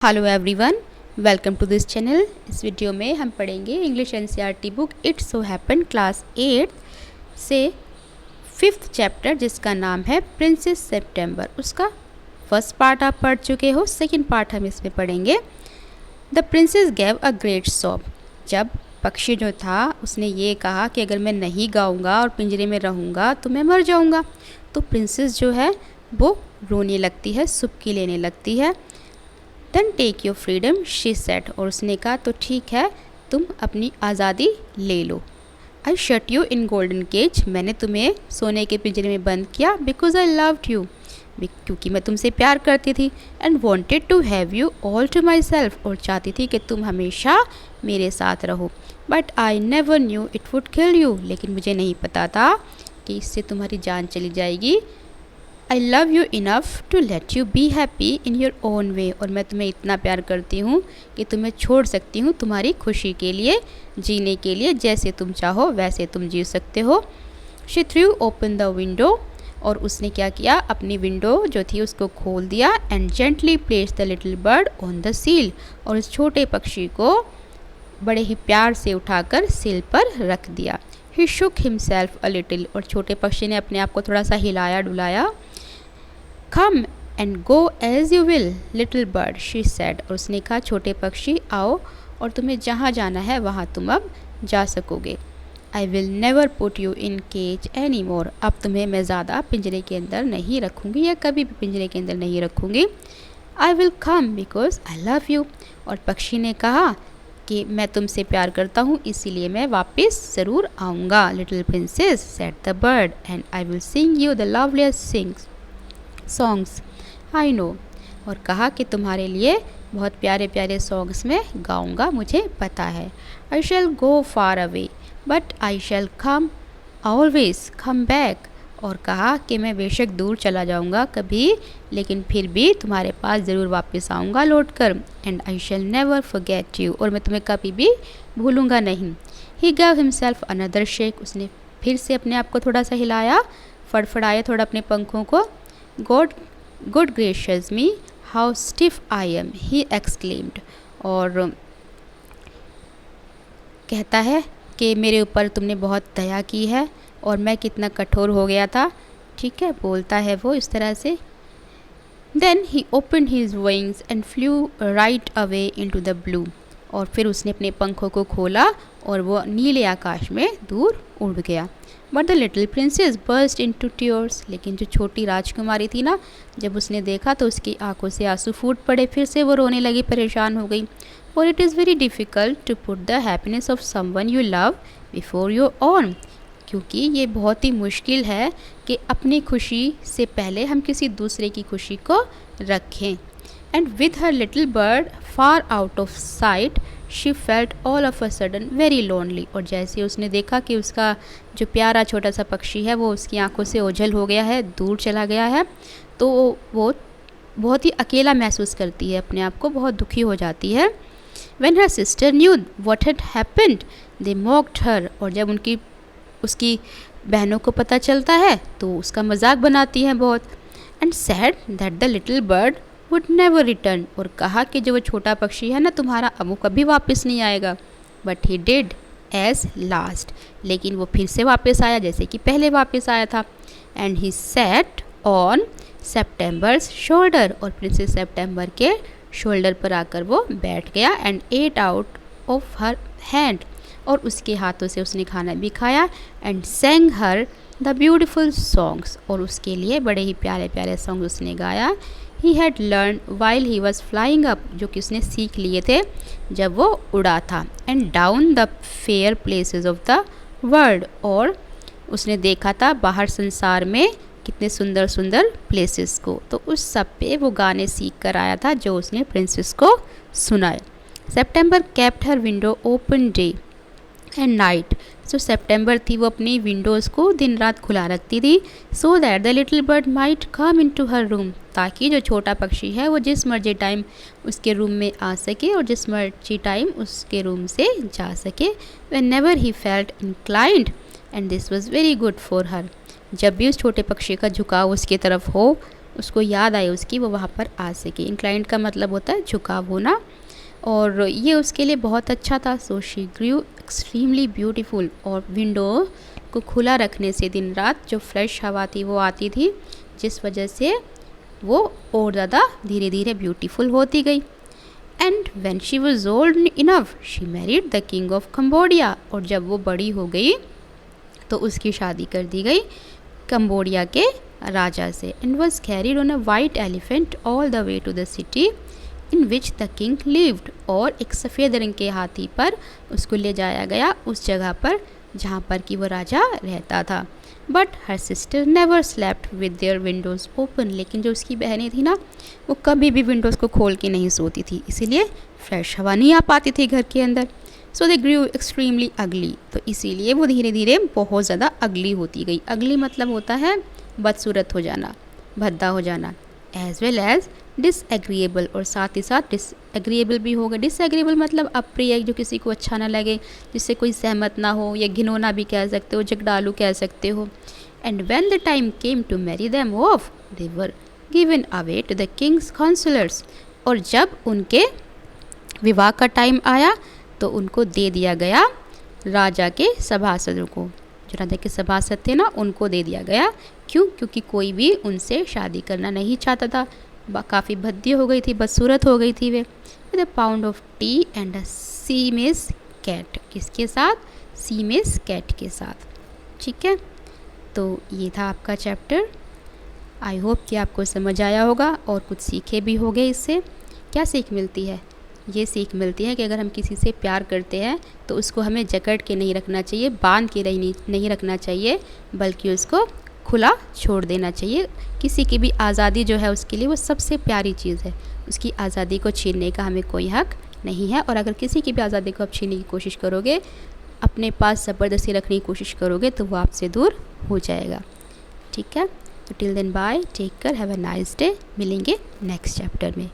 Hello everyone, welcome to this channel. इस video में हम पढ़ेंगे English NCERT book it so happen class 8 से 5th चैप्टर जिसका नाम है प्रिंसेस सितंबर। उसका फर्स्ट पार्ट आप पढ़ चुके हो, सेकंड पार्ट हम इसमें पढ़ेंगे। The princess gave a great sob. जब पक्षी जो था उसने ये कहा कि अगर मैं नहीं गाऊंगा और पिंजरे में रहूँगा तो मैं मर जाऊँगा, तो प्रिंसेस जो है वो रोने लगती है, सुबकी लेने लगती है। Then take your freedom she said. और उसने कहा तो ठीक है, तुम अपनी आज़ादी ले लो। I shut you in golden cage. मैंने तुम्हें सोने के पिंजरे में बंद किया बिकॉज आई लव्ड यू, क्योंकि मैं तुमसे प्यार करती थी। And wanted to have you all to myself. और चाहती थी कि तुम हमेशा मेरे साथ रहो। But I never knew it would kill you. लेकिन मुझे नहीं पता था कि इससे तुम्हारी जान चली जाएगी। I love you enough to let you be happy in your own way. और मैं तुम्हें इतना प्यार करती हूँ कि तुम्हें छोड़ सकती हूँ तुम्हारी खुशी के लिए, जीने के लिए। जैसे तुम चाहो वैसे तुम जी सकते हो। She threw open the window. और उसने क्या किया, अपनी विंडो जो थी उसको खोल दिया। And gently place the little bird on the seal. और उस छोटे पक्षी को बड़े ही प्यार से उठाकर सील पर रख दिया। ही शुक हिमसेल्फ अ लिटिल। और छोटे पक्षी ने अपने आप को थोड़ा सा हिलाया डुलाया। Come and go as you will, little bird, she said. और उसने कहा छोटे पक्षी आओ और तुम्हें जहाँ जाना है वहाँ तुम अब जा सकोगे। I will never put you in cage anymore. अब तुम्हें मैं ज़्यादा पिंजरे के अंदर नहीं रखूँगी या कभी भी पिंजरे के अंदर नहीं रखूँगी। I will come because I love you. और पक्षी ने कहा कि मैं तुमसे प्यार करता हूँ इसीलिए मैं वापस ज़रूर आऊँगा। Little princess, said the bird, and I will sing you the loveliest songs I know. और कहा कि तुम्हारे लिए बहुत प्यारे प्यारे सॉन्ग्स मैं गाऊंगा, मुझे पता है। I shall go far away but I shall come always come back. और कहा कि मैं बेशक दूर चला जाऊंगा कभी, लेकिन फिर भी तुम्हारे पास ज़रूर वापस आऊँगा लौट कर। And I shell never forget you. और मैं तुम्हें कभी भी भूलूंगा नहीं। ही गैव हिमसेल्फ अनदर शेक। उसने फिर से अपने आप को थोड़ा सा हिलाया, फड़फड़ाया थोड़ा अपने पंखों को। God gracious me, how stiff I am, he exclaimed. और कहता है कि मेरे ऊपर तुमने बहुत दया की है और मैं कितना कठोर हो गया था। ठीक है, बोलता है वो इस तरह से। Then he opened his wings and flew right away into the blue. और फिर उसने अपने पंखों को खोला और वो नीले आकाश में दूर उड़ गया। But the little princess burst into tears. लेकिन जो छोटी राजकुमारी थी ना, जब उसने देखा तो उसकी आंखों से आंसू फूट पड़े। फिर से वो रोने लगी, परेशान हो गई। For it is very difficult to put the happiness of someone you love before your own. क्योंकि ये बहुत ही मुश्किल है कि अपनी खुशी से पहले हम किसी दूसरे की खुशी को रखें। And with her little bird far out of site she felt all of a sudden very lonely. और जैसे उसने देखा कि उसका जो प्यारा छोटा सा पक्षी है वो उसकी आंखों से ओझल हो गया है, दूर चला गया है, तो वो बहुत ही अकेला महसूस करती है, अपने आप को बहुत दुखी हो जाती है। When her sister knew what had happened they mocked her. और जब उसकी बहनों को पता चलता है तो उसका मजाक बनाती हैं बहुत। And sad that the little bird would never return. और कहा कि जो वो छोटा पक्षी है ना तुम्हारा, अब वो कभी वापस नहीं आएगा। But he did as last. लेकिन वो फिर से वापस आया जैसे कि पहले वापस आया था। And he sat on September's shoulder. और प्रिंसेस सेप्टेम्बर के शोल्डर पर आकर वो बैठ गया। And ate out of her hand. और उसके हाथों से उसने खाना भी खाया। And sang her the beautiful songs. और उसके लिए बड़े ही प्यारे प्यारे सॉन्ग उसने गाया। He had learn while he was flying up. जो कि उसने सीख लिए थे जब वो उड़ा था। And down the fair places of the world. और उसने देखा था बाहर संसार में कितने सुंदर सुंदर प्लेसेस को, तो उस सब पे वो गाने सीख कर आया था जो उसने प्रिंसेस को सुनाए। September kept her window open day and night. जो सेप्टेम्बर थी वो अपनी विंडोज़ को दिन रात खुला रखती थी। So that the little bird might come into her room. ताकि जो छोटा पक्षी है वो जिस मर्जी टाइम उसके रूम में आ सके और जिस मर्जी टाइम उसके रूम से जा सके। When never he felt inclined and this was very good for her. जब भी उस छोटे पक्षी का झुकाव उसकी तरफ हो उसको याद आए उसकी, वो वहाँ पर आ सके। इंक्लाइंड का मतलब होता है झुकाव होना, और ये उसके लिए बहुत अच्छा था। So she Guru extremely beautiful, और विंडो को खुला रखने से दिन रात जो फ्रेश हवा थी वो आती थी, जिस वजह से वो और ज़्यादा धीरे धीरे ब्यूटीफुल होती गई। And when she was old enough she married the king of Cambodia, और जब वो बड़ी हो गई तो उसकी शादी कर दी गई कंबोडिया के राजा से। And was carried on a white elephant all the way to the city in which the king lived, और एक सफ़ेद रंग के हाथी पर उसको ले जाया गया उस जगह पर जहाँ पर कि वो राजा रहता था। But her sister never slept with their Windows open, लेकिन जो उसकी बहनें थी ना, वो कभी भी विंडोज़ को खोल के नहीं सोती थी, इसीलिए फ्रेश हवा नहीं आ पाती थी घर के अंदर। सो दे ग्रू एक्सट्रीमली अगली, तो इसीलिए वो धीरे धीरे बहुत ज़्यादा अगली होती गई। अगली मतलब होता है बदसूरत हो जाना, भद्दा हो जाना, एज वेल एज डिसएग्रीएबल, और साथ ही साथ डिसएग्रीएबल भी होगा। डिसएग्रीएबल मतलब अप्रिय, जो किसी को अच्छा ना लगे, जिससे कोई सहमत ना हो, या घिनौना भी कह सकते हो, जगडालू कह सकते हो। And when the time came to marry them off they were given away to the king's counsellors, और जब उनके विवाह का टाइम आया तो उनको दे दिया गया राजा के सभासदों को, जो राजा के सभासद थे ना, उनको दे दिया गया। क्यों? क्योंकि कोई भी उनसे शादी करना नहीं चाहता था, काफ़ी भद्दी हो गई थी, बदसूरत हो गई थी वे। With a pound of tea and a Siamese cat, किसके साथ? सीमेस कैट के साथ। ठीक है, तो ये था आपका चैप्टर। आई होप कि आपको समझ आया होगा और कुछ सीखे भी होंगे इससे। क्या सीख मिलती है? ये सीख मिलती है कि अगर हम किसी से प्यार करते हैं तो उसको हमें जकड़ के नहीं रखना चाहिए, बांध के नहीं रखना चाहिए, बल्कि उसको खुला छोड़ देना चाहिए। किसी की भी आज़ादी जो है उसके लिए वो सबसे प्यारी चीज़ है, उसकी आज़ादी को छीनने का हमें कोई हक नहीं है। और अगर किसी की भी आज़ादी को आप छीनने की कोशिश करोगे, अपने पास ज़बरदस्ती रखने की कोशिश करोगे, तो वो आपसे दूर हो जाएगा। ठीक है, तो till then bye, take care, have a nice day. मिलेंगे नेक्स्ट चैप्टर में।